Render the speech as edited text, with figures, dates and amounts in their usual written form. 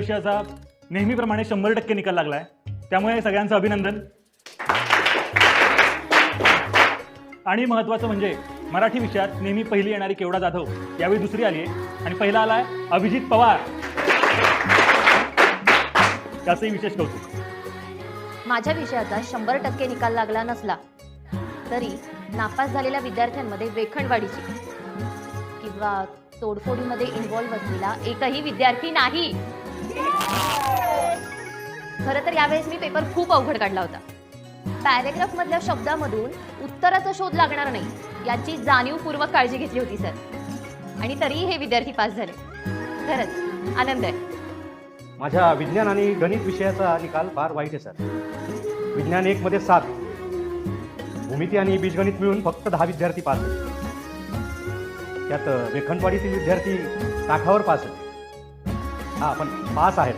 विषयाचा नेहमीप्रमाणे 100% निकाल लागलाय, त्यामुळे सगळ्यांचं अभिनंदन. आणि महत्त्वाचं म्हणजे मराठी विषयात नेहमी पहिली येणारी केवढा जाधव यावेळी दुसरी आली आहे आणि पहिला आलाय अभिजित पवार. त्याचंही विशेष कौतुक. माझ्या विषयाचा 100% निकाल लागला नसला तरी नापास झालेल्या विद्यार्थ्यांमध्ये वेखणवाडीची किंवा तोडफोडीमध्ये इन्व्हॉल्व्ह असलेला एकही विद्यार्थी नाही. खरं तर यावेळेस मी पेपर खूप अवघड काढला होता. पॅरेग्राफ मधल्या शब्दामधून उत्तराचा शोध लागणार नाही याची जाणीवपूर्वक काळजी घेतली होती सर. आणि तरीही हे विद्यार्थी पास झाले. खरंच आनंद आहे. माझ्या विज्ञान आणि गणित विषयाचा निकाल फार वाईट आहे सर. विज्ञान 1 मध्ये 7, भूमिती आणि बीजगणित मिळून फक्त 10 विद्यार्थी पास आहेत. त्यात वेखणवाडीतील विद्यार्थी ताठावर पास आहेत. हा पण पास आहेत.